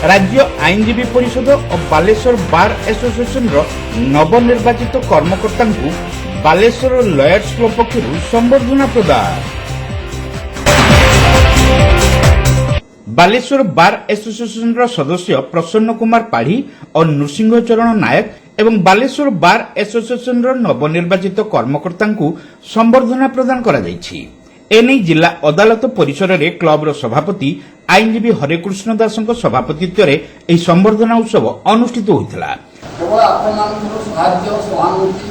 राज्य आईनजीवी परिषद और बालेश्वर बार एसोसिएशन नवनिर्वाचित कर्मकर्ता बालेश्वर लयर्स क्लब पक्षर संबर्धना प्रदान। बालेश्वर बार एसोसिएशन सदस्य प्रसन्न कुमार पाढ़ी और नृसिंह चरण नायक एवं बालेश्वर बार एसोसिएशन नवनिर्वाचित कर्मकर्ता संबर्धना प्रदान करा जायछि। एने जिला अदालत परिसर में क्लबर सभापति आईनजीवी हरेकृष्ण दास सभापतित्व में संबर्धना उत्सव अनुष्ठित होता। केवल सहानुभूति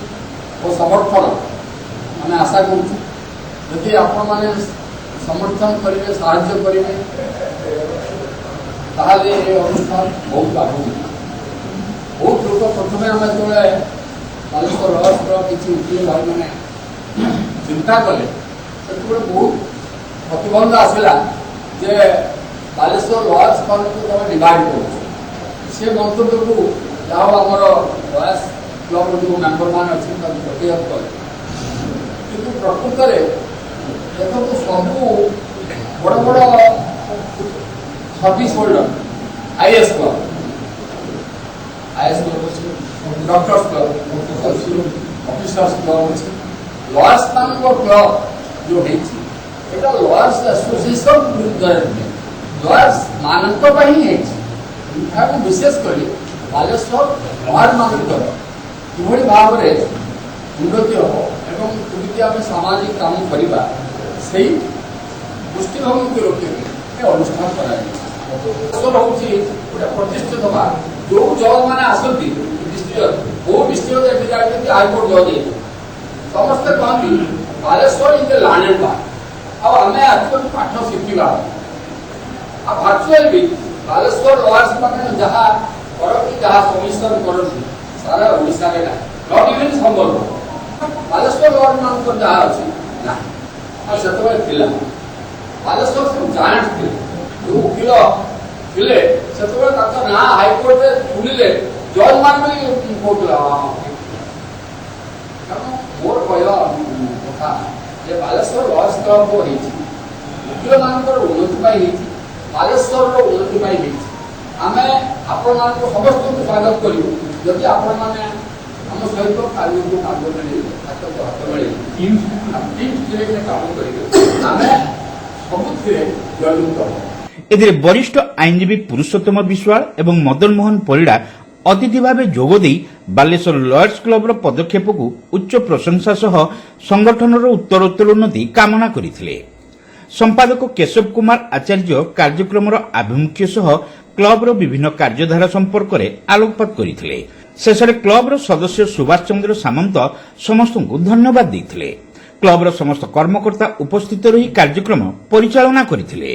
और समर्थन आम आशा करी आपण समर्थन करेंगे साहाय्य करेंगे अनुष्ठान बहुत आगे बहुत लोग प्रथम आम जो बालेश्वर किसी वकील भाई मैंने चिंता कले बहुत प्रतिबंध आसला जे बालेश्वर लयर्स क्लब को तुम डिवाइड कर मंतव्य को जहाँ आमर लयर्स क्लब जो मेम्बर मान अच्छे प्रतिहत कले कि प्रकृत में देखो सब बड़ बड़ service holder IAS club doctors club officers club अच्छे लयर्स क्लब जो लयर्स एसोसिएशन लयर्स मानक विशेष कर बालेश्वर लयर मानकर किभली भाव में उन्नति हम एवं केमी आम सामाजिक काम करवा से दृष्टिभंगी को रखिए अनुष्ठान कर प्रतिष्ठित जो जज मैंने आसती बहु डिस्ट्रिक्ट जाती हाईकोर्ट जज समस्ते कहती Baleshwar is the learning part आम एक्चुअली पाठ शिखा भार्चुआल भी बालेश्वर लयर्स मैंने जहाँ करती जहाँ कमिशन करती सारा ओडिशा में ना नॉट इवन संभव बालेश्वर लयर्स मान जहाँ अच्छी ना से बालेश्वर सब जायंट थे जो वकील थे से ना हाईकोर्ट में शुणिले जज मान भी कहला मोर कहला कथा बालेश्वर लयर्स क्लब को वकील मान उन्नति बालेश्वर उन्नति आम आपण समस्त स्वागत करूँ जदि आपण मैंने आम सहित कार्य को कार्य हाथ मिले टीम काम करेंगे एथिरे वरिष्ठ आईनजीवी पुरुषोत्तम विश्वाल एवं मदन मोहन परिड़ा अतिथि भाव जोगदे बालेश्वर लयर्स क्लब पदक्षेप को उच्च प्रशंसा सह संगठन उत्तरोत्तर उन्नति कामना करथिले। संपादक केशव कुमार आचार्य कार्यक्रम आभिमुख्य सह क्लब विभिन्न कार्यधारा संपर्क में आलोकपात करथिले। शेष क्लब सदस्य सुभाष चंद्र सामंत समस्त धन्यवाद देथिले। क्लब समस्त कर्मकर्ता उपस्थित रही कार्यक्रम परिचालना करथिले।